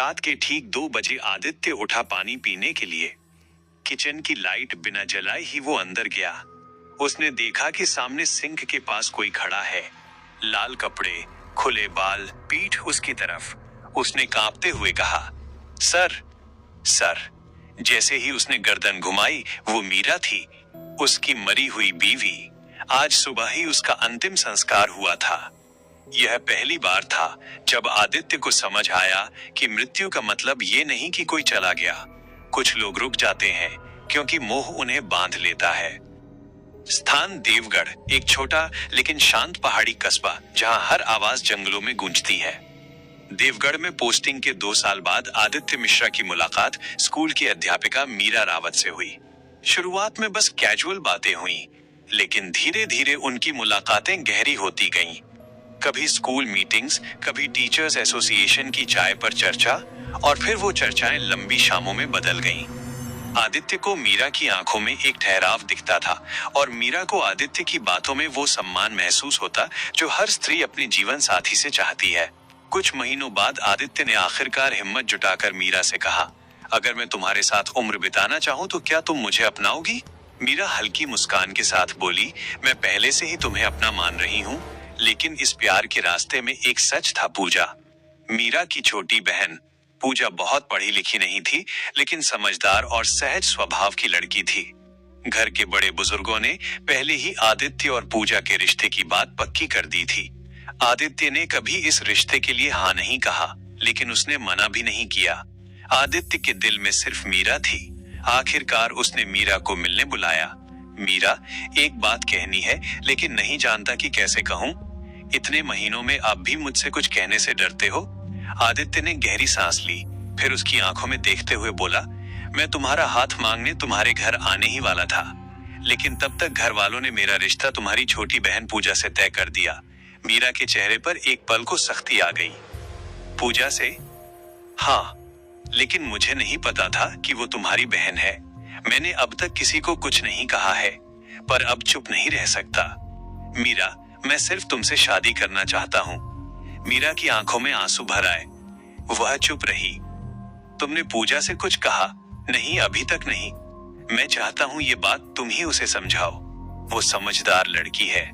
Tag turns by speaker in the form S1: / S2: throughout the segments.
S1: रात के ठीक 2 बजे आदित्य उठा पानी पीने के लिए। किचन की लाइट बिना जलाए ही वो अंदर गया। उसने देखा कि सामने सिंक के पास कोई खड़ा है, लाल कपड़े, खुले बाल, पीठ उसकी तरफ। उसने कांपते हुए कहा, सर सर। जैसे ही उसने गर्दन घुमाई, वो मीरा थी, उसकी मरी हुई बीवी। आज सुबह ही उसका अंतिम संस्कार हुआ था। यह पहली बार था जब आदित्य को समझ आया कि मृत्यु का मतलब ये नहीं कि कोई चला गया। कुछ लोग रुक जाते हैं क्योंकि मोह उन्हें बांध लेता है। स्थान देवगढ़, एक छोटा लेकिन शांत पहाड़ी कस्बा जहां हर आवाज जंगलों में गूंजती है। देवगढ़ में पोस्टिंग के 2 साल बाद आदित्य मिश्रा की मुलाकात स्कूल की अध्यापिका मीरा रावत से हुई। शुरुआत में बस कैजुअल बातें हुई, लेकिन धीरे धीरे उनकी मुलाकातें गहरी होती गईं। कभी स्कूल मीटिंग्स, कभी टीचर्स एसोसिएशन की चाय पर चर्चा, और फिर वो चर्चाएं लंबी शामों में बदल गईं। आदित्य को मीरा की आंखों में एक ठहराव दिखता था, और मीरा को आदित्य की बातों में वो सम्मान महसूस होता जो हर स्त्री अपने जीवन साथी से चाहती है। कुछ महीनों बाद आदित्य ने आखिरकार हिम्मत जुटाकर मीरा से कहा, अगर मैं तुम्हारे साथ उम्र बिताना चाहूं तो क्या तुम मुझे अपनाओगी? मीरा हल्की मुस्कान के साथ बोली, मैं पहले से ही तुम्हें अपना मान रही हूँ, लेकिन इस प्यार के रास्ते में एक सच था पूजा। मीरा की छोटी बहन पूजा बहुत पढ़ी लिखी नहीं थी, लेकिन समझदार और सहज स्वभाव की लड़की थी। घर के बड़े बुजुर्गों ने पहले ही आदित्य और पूजा के रिश्ते की बात पक्की कर दी थी। आदित्य ने कभी इस रिश्ते के लिए हाँ नहीं कहा, लेकिन उसने मना भी नहीं किया। आदित्य के दिल में सिर्फ मीरा थी। आखिरकार उसने मीरा को मिलने बुलाया। मीरा, एक बात कहनी है, लेकिन नहीं जानता कि कैसे कहूं। इतने महीनों में आप भी मुझसे कुछ कहने से डरते हो? आदित्य ने गहरी सांस ली, फिर उसकी आंखों में देखते हुए बोला, मैं तुम्हारा हाथ मांगने तुम्हारे घर आने ही वाला था, लेकिन तब तक घर वालों ने मेरा रिश्ता तुम्हारी छोटी बहन पूजा से तय कर दिया। मीरा के चेहरे पर एक पल को सख्ती आ गई। पूजा से? हाँ, लेकिन मुझे नहीं पता था कि वो तुम्हारी बहन है। मैंने अब तक किसी को कुछ नहीं कहा है, पर अब चुप नहीं रह सकता। मीरा, मैं सिर्फ तुमसे शादी करना चाहता हूँ। मीरा की आंखों में आंसू भर आए। वह चुप रही। तुमने पूजा से कुछ कहा? नहीं, अभी तक नहीं। मैं चाहता हूँ ये बात तुम ही उसे समझाओ। वो समझदार लड़की है,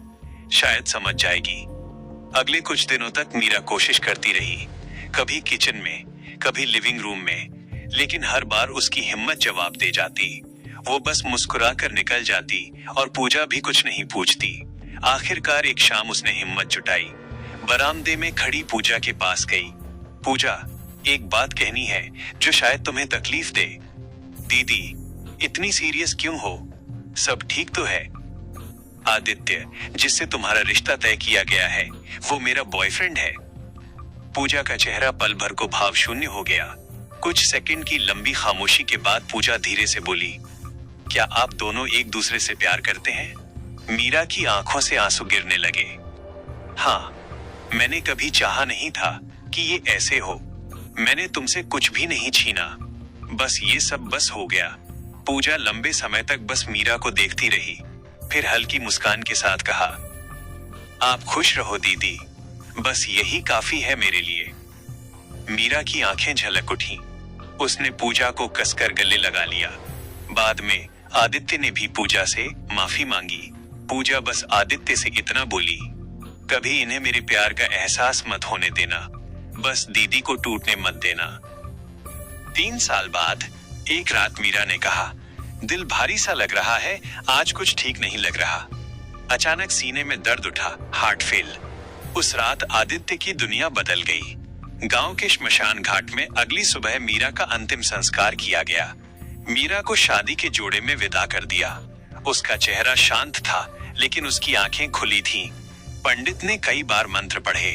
S1: शायद समझ जाएगी। अगले कुछ दिनों तक मीरा कोशिश करती रही, कभी किचन में, कभी लिविंग रूम में, लेकिन हर बार उसकी हिम्मत जवाब दे जाती। वो बस मुस्कुरा कर निकल जाती और पूजा भी कुछ नहीं पूछती। आखिरकार एक शाम उसने हिम्मत जुटाई, बरामदे में खड़ी पूजा के पास गई। पूजा, एक बात कहनी है जो शायद तुम्हें तकलीफ दे। दीदी, इतनी सीरियस क्यों हो? सब ठीक तो है? आदित्य, जिससे तुम्हारा रिश्ता तय किया गया है, वो मेरा बॉयफ्रेंड है। पूजा का चेहरा पल भर को भाव शून्य हो गया। कुछ सेकंड की लंबी खामोशी के बाद पूजा धीरे से बोली, क्या आप दोनों एक दूसरे से प्यार करते हैं? मीरा की आंखों से आंसू गिरने लगे। हाँ, मैंने कभी चाहा नहीं था कि ये ऐसे हो। मैंने तुमसे कुछ भी नहीं छीना, बस ये सब बस हो गया। पूजा लंबे समय तक बस मीरा को देखती रही, फिर हल्की मुस्कान के साथ कहा, आप खुश रहो दीदी, बस यही काफी है मेरे लिए। मीरा की आंखें झलक उठी। उसने पूजा को कसकर गले लगा लिया। बाद में आदित्य ने भी पूजा से माफी मांगी। पूजा बस आदित्य से इतना बोली, कभी इन्हें मेरे प्यार का एहसास मत होने देना, बस दीदी को टूटने मत देना। 3 साल बाद एक रात मीरा ने कहा, दिल भारी सा लग रहा है, आज कुछ ठीक नहीं लग रहा। अचानक सीने में दर्द उठा, हार्ट फेल। उस रात आदित्य की दुनिया बदल गई। गांव के श्मशान घाट में अगली सुबह मीरा का अंतिम संस्कार किया गया। मीरा को शादी के जोड़े में विदा कर दिया। उसका चेहरा शांत था, लेकिन उसकी आंखें खुली थीं। पंडित ने कई बार मंत्र पढ़े,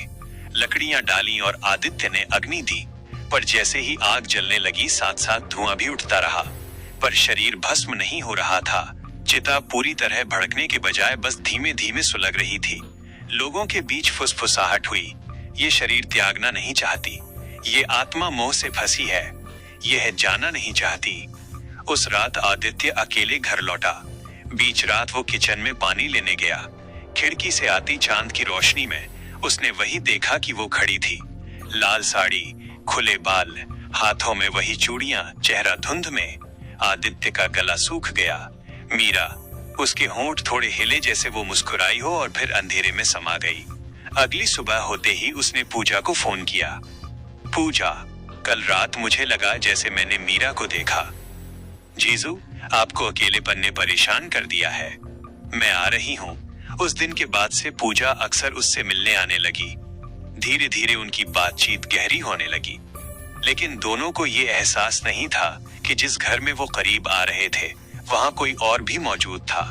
S1: लकड़ियां डाली और आदित्य ने अग्नि दी, पर जैसे ही आग जलने लगी, साथ साथ धुआं भी उठता रहा, पर शरीर भस्म नहीं हो रहा था। चिता पूरी तरह भड़कने के बजाय बस धीमे धीमे सुलग रही थी। लोगों के बीच फुसफुसाहट हुई, ये शरीर त्यागना नहीं चाहती, ये आत्मा मोह से फंसी है, यह जाना नहीं चाहती। उस रात आदित्य अकेले घर लौटा। बीच रात वो किचन में पानी लेने गया। खिड़की से आती चांद की रोशनी में उसने वही देखा कि वो खड़ी थी, लाल साड़ी, खुले बाल, हाथों में वही चूड़ियां, चेहरा धुंध में। आदित्य का गला सूख गया। मीरा, उसके होंठ थोड़े हिले जैसे वो मुस्कुराई हो और फिर अंधेरे में समा गई। अगली सुबह होते ही उसने पूजा को फोन किया। पूजा, कल रात मुझे लगा जैसे मैंने मीरा को देखा। जीजू, आपको अकेलेपन ने परेशान कर दिया है। मैं आ रही हूँ। उस दिन के बाद से पूजा अक्सर उससे मिलने आने लगी। धीरे धीरे उनकी बातचीत गहरी होने लगी, लेकिन दोनों को ये एहसास नहीं था कि जिस घर में वो करीब आ रहे थे वहां कोई और भी मौजूद था।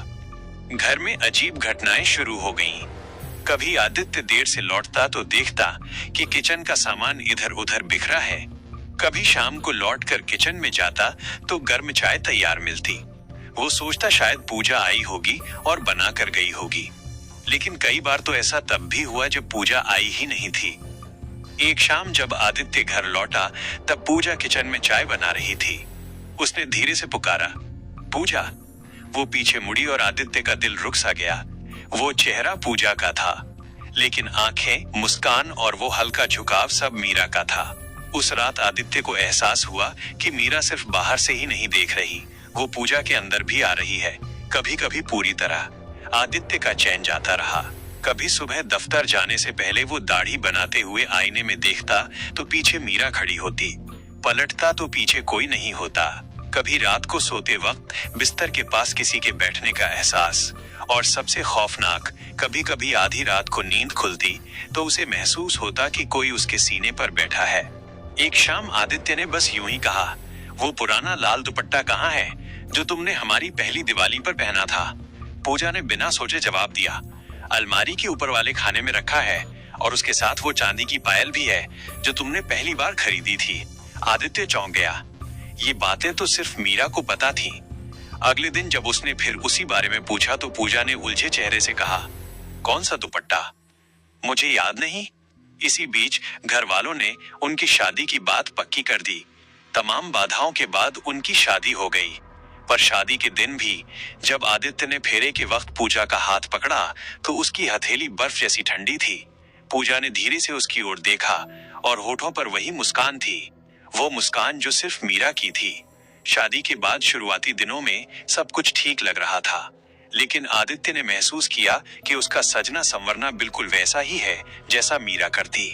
S1: घर में अजीब घटनाएं शुरू हो गईं। कभी आदित्य देर से लौटता तो देखता कि किचन का सामान इधर उधर बिखरा है। कभी शाम को लौटकर किचन में जाता तो गर्म चाय तैयार मिलती। वो सोचता शायद पूजा आई होगी और बना कर गई होगी, लेकिन कई बार तो ऐसा तब भी हुआ जब पूजा आई ही नहीं थी। एक शाम जब आदित्य घर लौटा तब पूजा किचन में चाय बना रही थी। उसने धीरे से पुकारा, पूजा। वो पीछे मुड़ी और आदित्य का दिल रुक सा गया। वो चेहरा पूजा का था, लेकिन आंखें, मुस्कान और वो हल्का झुकाव सब मीरा का था। उस रात आदित्य को एहसास हुआ कि मीरा सिर्फ बाहर से ही नहीं देख रही, वो पूजा के अंदर भी आ रही है, कभी कभी पूरी तरह। आदित्य का चैन जाता रहा। कभी सुबह दफ्तर जाने से पहले वो दाढ़ी बनाते हुए आईने में देखता तो पीछे मीरा खड़ी होती। पलटता तो पीछे कोई नहीं होता। कभी रात को सोते वक्त बिस्तर के पास किसी के बैठने का एहसास, और सबसे खौफनाक, कभी कभी आधी रात को नींद खुलती तो उसे महसूस होता कि कोई उसके सीने पर बैठा है। एक शाम आदित्य ने बस यूं ही कहा, वो पुराना लाल दुपट्टा कहाँ है जो तुमने हमारी पहली दिवाली पर पहना था? पूजा ने बिना सोचे जवाब दिया, अलमारी के ऊपर वाले खाने में रखा है, और उसके साथ वो चांदी की पायल भी है जो तुमने पहली बार खरीदी थी। आदित्य चौंक गया। ये बातें तो सिर्फ मीरा को पता थी। अगले दिन जब उसने फिर उसी बारे में पूछा तो पूजा ने उलझे चेहरे से कहा, कौन सा दुपट्टा? मुझे याद नहीं। इसी बीच घर वालों ने उनकी शादी की बात पक्की कर दी। तमाम बाधाओं के बाद उनकी शादी हो गई। पर शादी के दिन भी जब आदित्य ने फेरे के वक्त पूजा का हाथ पकड़ा तो उसकी हथेली बर्फ जैसी ठंडी थी। पूजा ने धीरे से उसकी ओर देखा और होठों पर वही मुस्कान थी, वो मुस्कान जो सिर्फ मीरा की थी। शादी के बाद शुरुआती दिनों में सब कुछ ठीक लग रहा था, लेकिन आदित्य ने महसूस किया कि उसका सजना संवरना बिल्कुल वैसा ही है जैसा मीरा करती।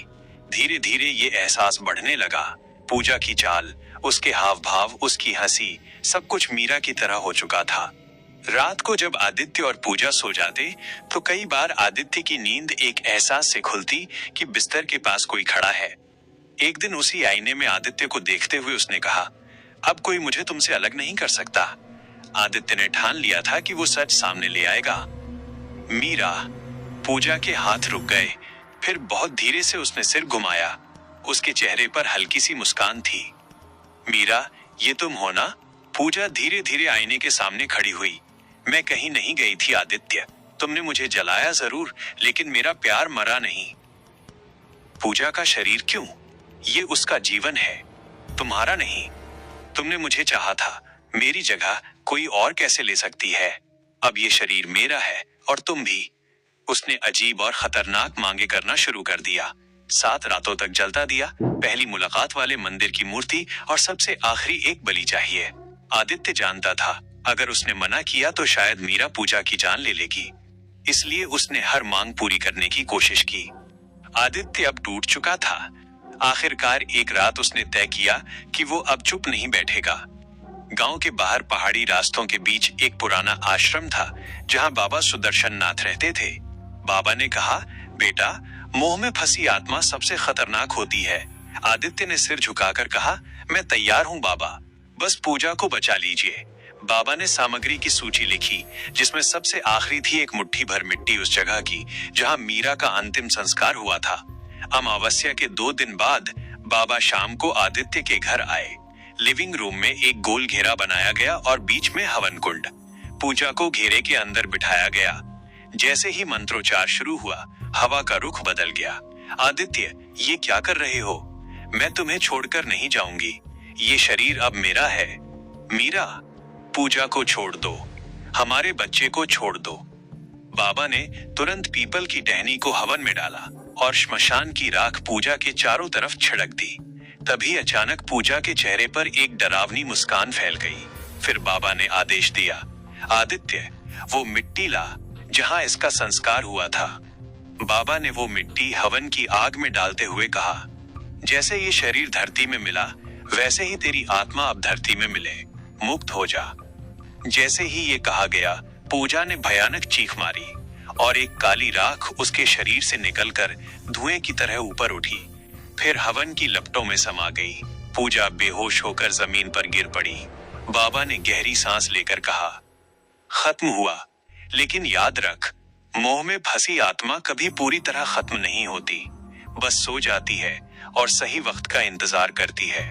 S1: धीरे धीरे ये एहसास बढ़ने लगा। पूजा की चाल, उसके हाव भाव, उसकी हंसी, सब कुछ मीरा की तरह हो चुका था। रात को जब आदित्य और पूजा सो जाते तो कई बार आदित्य की नींद एक एहसास से खुलती कि बिस्तर के पास कोई खड़ा है। एक दिन उसी आईने में आदित्य को देखते हुए उसने कहा, अब कोई मुझे तुमसे अलग नहीं कर सकता। आदित्य ने ठान लिया था कि वो सच सामने ले आएगा। मीरा। पूजा के हाथ रुक गए। फिर बहुत धीरे से उसने सिर घुमाया। उसके चेहरे पर हल्की सी मुस्कान थी। मीरा, ये तुम हो ना? पूजा धीरे धीरे आईने के सामने खड़ी हुई। मैं कहीं नहीं गई थी आदित्य। तुमने मुझे जलाया जरूर, लेकिन मेरा प्यार मरा नहीं। पूजा का शरीर क्यों? ये उसका जीवन है, तुम्हारा नहीं। तुमने मुझे चाहा था, मेरी जगह कोई और कैसे ले सकती है? अब ये शरीर मेरा है और तुम भी। उसने अजीब और खतरनाक मांगे करना शुरू कर दिया। 7 रातों तक जलता दिया, पहली मुलाकात वाले मंदिर की मूर्ति, और सबसे आखिरी एक बलि चाहिए। आदित्य जानता था अगर उसने मना किया तो शायद मीरा पूजा की जान ले लेगी, इसलिए उसने हर मांग पूरी करने की कोशिश की। आदित्य अब टूट चुका था। आखिरकार एक रात उसने तय किया कि वो अब चुप नहीं बैठेगा। गांव के बाहर पहाड़ी रास्तों के बीच एक पुराना आश्रम था जहां बाबा सुदर्शन नाथ रहते थे। बाबा ने कहा, बेटा, मोह में फंसी आत्मा सबसे खतरनाक होती है। आदित्य ने सिर झुकाकर कहा, मैं तैयार हूं बाबा, बस पूजा को बचा लीजिए। बाबा ने सामग्री की सूची लिखी, जिसमें सबसे आखिरी थी एक मुट्ठी भर मिट्टी उस जगह की जहां मीरा का अंतिम संस्कार हुआ था। अमावस्या के 2 दिन बाद बाबा शाम को आदित्य के घर आए। लिविंग रूम में एक गोल घेरा बनाया गया और बीच में हवन कुंड। पूजा को घेरे के अंदर बिठाया गया। जैसे ही मंत्रोच्चार शुरू हुआ, हवा का रुख बदल गया। आदित्य, ये क्या कर रहे हो? मैं तुम्हें छोड़कर नहीं जाऊंगी। ये शरीर अब मेरा है। मीरा, पूजा को छोड़ दो, हमारे बच्चे को छोड़ दो। बाबा ने तुरंत पीपल की टहनी को हवन में डाला और श्मशान की राख पूजा के चारों तरफ छिड़क दी। तभी अचानक पूजा के चेहरे पर एक डरावनी मुस्कान फैल गई। फिर बाबा ने आदेश दिया, आदित्य, वो मिट्टी ला जहां इसका संस्कार हुआ था। बाबा ने वो मिट्टी हवन की आग में डालते हुए कहा, जैसे ये शरीर धरती में मिला वैसे ही तेरी आत्मा अब धरती में मिले, मुक्त हो जा। जैसे ही ये कहा गया, पूजा ने भयानक चीख मारी और एक काली राख उसके शरीर से निकलकर धुएं की तरह ऊपर उठी, फिर हवन की लपटों में समा गई। पूजा बेहोश होकर जमीन पर गिर पड़ी। बाबा ने गहरी सांस लेकर कहा, खत्म हुआ, लेकिन याद रख, मोह में फंसी आत्मा कभी पूरी तरह खत्म नहीं होती, बस सो जाती है और सही वक्त का इंतजार करती है।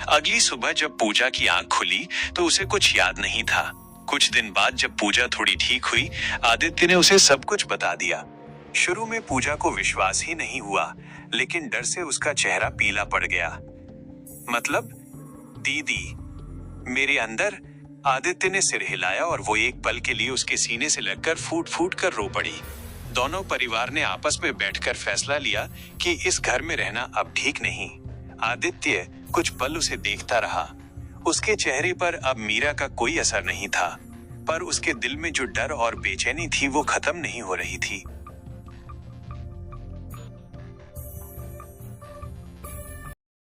S1: अगली सुबह जब पूजा की आंख खुली तो उसे कुछ याद नहीं था। कुछ दिन बाद जब पूजा थोड़ी ठीक हुई, आदित्य ने उसे सब कुछ बता दिया। शुरू में पूजा को विश्वास ही नहीं हुआ, लेकिन डर से उसका चेहरा पीला पड़ गया। मतलब? दीदी, मेरे अंदर? आदित्य ने सिर हिलाया और वो एक पल के लिए उसके सीने से लगकर फूट फूट कर रो पड़ी। दोनों परिवार ने आपस में बैठकर फैसला लिया कि इस घर में रहना अब ठीक नहीं। आदित्य कुछ पल उसे देखता रहा। उसके चेहरे पर अब मीरा का कोई असर नहीं था, पर उसके दिल में जो डर और बेचैनी थी वो खत्म नहीं हो रही थी।